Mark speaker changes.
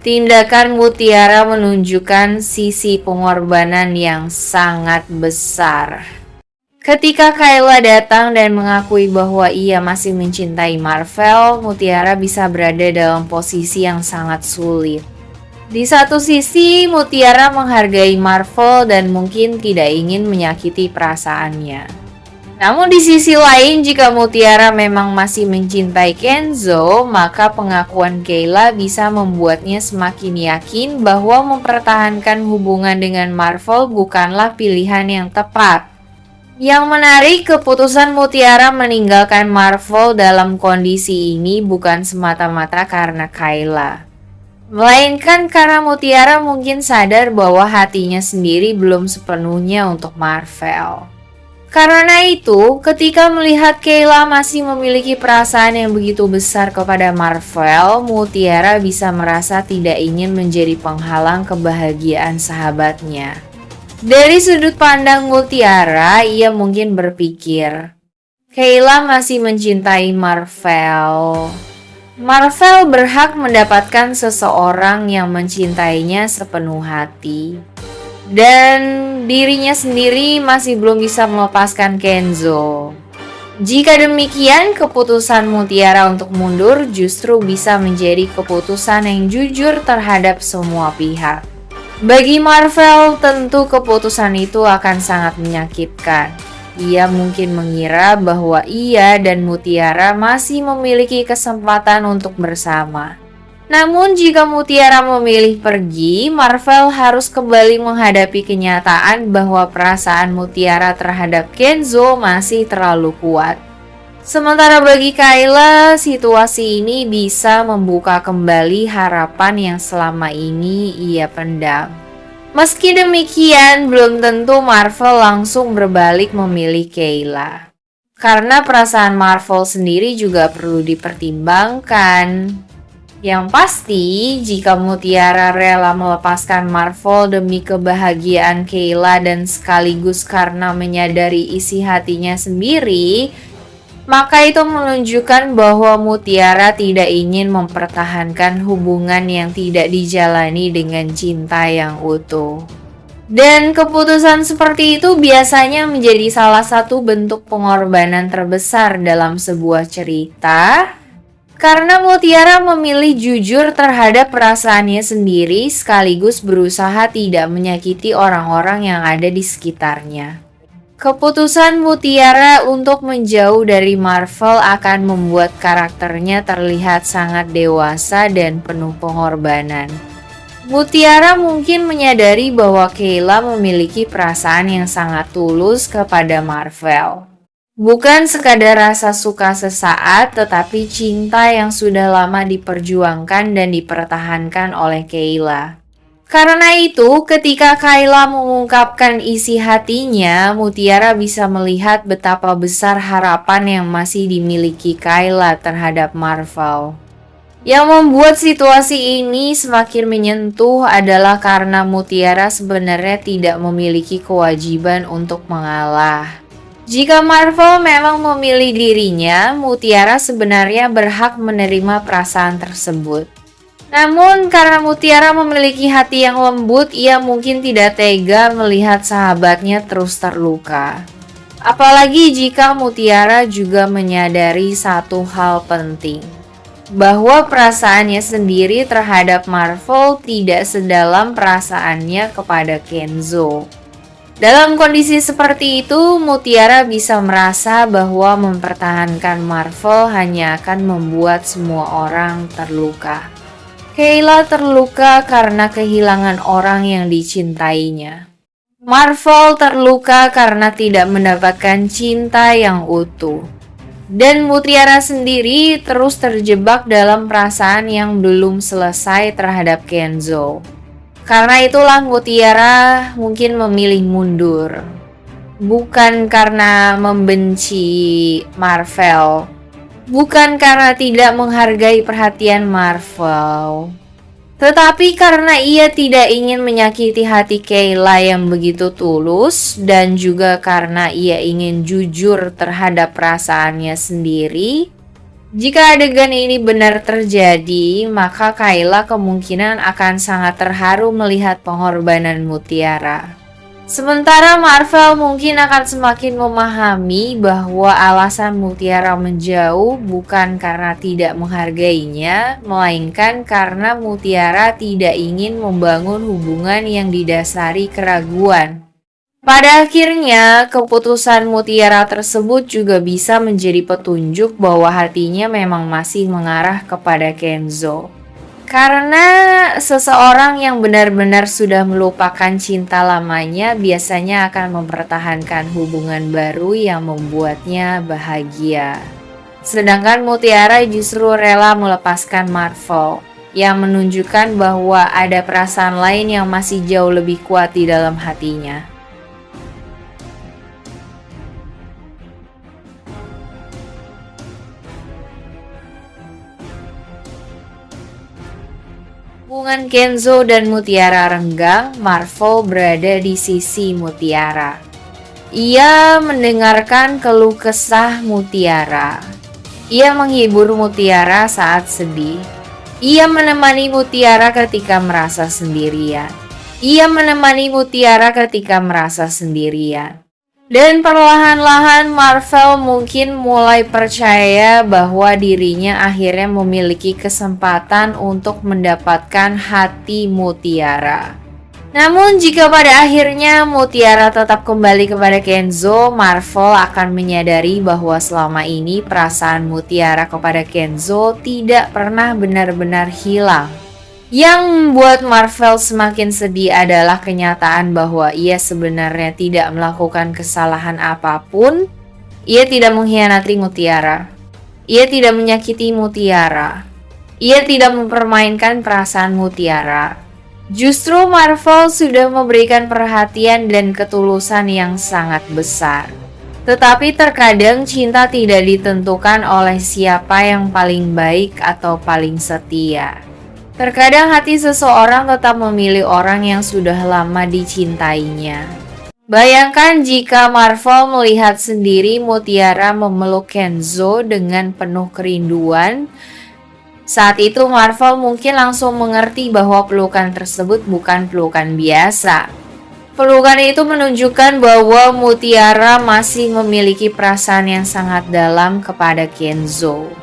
Speaker 1: Tindakan Mutiara menunjukkan sisi pengorbanan yang sangat besar. Ketika Kayla datang dan mengakui bahwa ia masih mencintai Marvel, Mutiara bisa berada dalam posisi yang sangat sulit. Di satu sisi, Mutiara menghargai Marvel dan mungkin tidak ingin menyakiti perasaannya. Namun di sisi lain, jika Mutiara memang masih mencintai Kenzo, maka pengakuan Kayla bisa membuatnya semakin yakin bahwa mempertahankan hubungan dengan Marvel bukanlah pilihan yang tepat. Yang menarik, keputusan Mutiara meninggalkan Marvel dalam kondisi ini bukan semata-mata karena Kayla, melainkan karena Mutiara mungkin sadar bahwa hatinya sendiri belum sepenuhnya untuk Marvel. Karena itu, ketika melihat Kayla masih memiliki perasaan yang begitu besar kepada Marvel, Mutiara bisa merasa tidak ingin menjadi penghalang kebahagiaan sahabatnya. Dari sudut pandang Mutiara, ia mungkin berpikir, Kayla masih mencintai Marvel. Marvel berhak mendapatkan seseorang yang mencintainya sepenuh hati. Dan dirinya sendiri masih belum bisa melepaskan Kenzo. Jika demikian, keputusan Mutiara untuk mundur justru bisa menjadi keputusan yang jujur terhadap semua pihak. Bagi Marvel, tentu keputusan itu akan sangat menyakitkan. Ia mungkin mengira bahwa ia dan Mutiara masih memiliki kesempatan untuk bersama. Namun jika Mutiara memilih pergi, Marvel harus kembali menghadapi kenyataan bahwa perasaan Mutiara terhadap Kenzo masih terlalu kuat. Sementara bagi Kayla, situasi ini bisa membuka kembali harapan yang selama ini ia pendam. Meski demikian, belum tentu Marvel langsung berbalik memilih Kayla. Karena perasaan Marvel sendiri juga perlu dipertimbangkan. Yang pasti, jika Mutiara rela melepaskan Marvel demi kebahagiaan Kayla dan sekaligus karena menyadari isi hatinya sendiri, maka itu menunjukkan bahwa Mutiara tidak ingin mempertahankan hubungan yang tidak dijalani dengan cinta yang utuh. Dan keputusan seperti itu biasanya menjadi salah satu bentuk pengorbanan terbesar dalam sebuah cerita. Karena Mutiara memilih jujur terhadap perasaannya sendiri sekaligus berusaha tidak menyakiti orang-orang yang ada di sekitarnya. Keputusan Mutiara untuk menjauh dari Marvel akan membuat karakternya terlihat sangat dewasa dan penuh pengorbanan. Mutiara mungkin menyadari bahwa Kayla memiliki perasaan yang sangat tulus kepada Marvel. Bukan sekadar rasa suka sesaat, tetapi cinta yang sudah lama diperjuangkan dan dipertahankan oleh Kayla. Karena itu, ketika Kayla mengungkapkan isi hatinya, Mutiara bisa melihat betapa besar harapan yang masih dimiliki Kayla terhadap Marvel. Yang membuat situasi ini semakin menyentuh adalah karena Mutiara sebenarnya tidak memiliki kewajiban untuk mengalah. Jika Marvel memang memilih dirinya, Mutiara sebenarnya berhak menerima perasaan tersebut. Namun karena Mutiara memiliki hati yang lembut, ia mungkin tidak tega melihat sahabatnya terus terluka. Apalagi jika Mutiara juga menyadari satu hal penting, bahwa perasaannya sendiri terhadap Marvel tidak sedalam perasaannya kepada Kenzo. Dalam kondisi seperti itu, Mutiara bisa merasa bahwa mempertahankan Marvel hanya akan membuat semua orang terluka. Kayla terluka karena kehilangan orang yang dicintainya. Marvel terluka karena tidak mendapatkan cinta yang utuh. Dan Mutiara sendiri terus terjebak dalam perasaan yang belum selesai terhadap Kenzo. Karena itulah Mutiara mungkin memilih mundur. Bukan karena membenci Marvel, bukan karena tidak menghargai perhatian Marvel, tetapi karena ia tidak ingin menyakiti hati Kayla yang begitu tulus, dan juga karena ia ingin jujur terhadap perasaannya sendiri. Jika adegan ini benar terjadi, maka Kayla kemungkinan akan sangat terharu melihat pengorbanan Mutiara. Sementara Marvel mungkin akan semakin memahami bahwa alasan Mutiara menjauh bukan karena tidak menghargainya, melainkan karena Mutiara tidak ingin membangun hubungan yang didasari keraguan. Pada akhirnya, keputusan Mutiara tersebut juga bisa menjadi petunjuk bahwa hatinya memang masih mengarah kepada Kenzo. Karena seseorang yang benar-benar sudah melupakan cinta lamanya biasanya akan mempertahankan hubungan baru yang membuatnya bahagia. Sedangkan Mutiara justru rela melepaskan Marvel, yang menunjukkan bahwa ada perasaan lain yang masih jauh lebih kuat di dalam hatinya. Hubungan Kenzo dan Mutiara renggang, Marvel berada di sisi Mutiara. Ia mendengarkan keluh kesah Mutiara. Ia menghibur Mutiara saat sedih. Ia menemani Mutiara ketika merasa sendirian. Ia menemani Mutiara ketika merasa sendirian. Dan perlahan-lahan Marvel mungkin mulai percaya bahwa dirinya akhirnya memiliki kesempatan untuk mendapatkan hati Mutiara. Namun jika pada akhirnya Mutiara tetap kembali kepada Kenzo, Marvel akan menyadari bahwa selama ini perasaan Mutiara kepada Kenzo tidak pernah benar-benar hilang. Yang membuat Marvel semakin sedih adalah kenyataan bahwa ia sebenarnya tidak melakukan kesalahan apapun. Ia tidak mengkhianati Mutiara. Ia tidak menyakiti Mutiara. Ia tidak mempermainkan perasaan Mutiara. Justru Marvel sudah memberikan perhatian dan ketulusan yang sangat besar. Tetapi terkadang cinta tidak ditentukan oleh siapa yang paling baik atau paling setia. Terkadang hati seseorang tetap memilih orang yang sudah lama dicintainya. Bayangkan jika Marvel melihat sendiri Mutiara memeluk Kenzo dengan penuh kerinduan. Saat itu Marvel mungkin langsung mengerti bahwa pelukan tersebut bukan pelukan biasa. Pelukan itu menunjukkan bahwa Mutiara masih memiliki perasaan yang sangat dalam kepada Kenzo.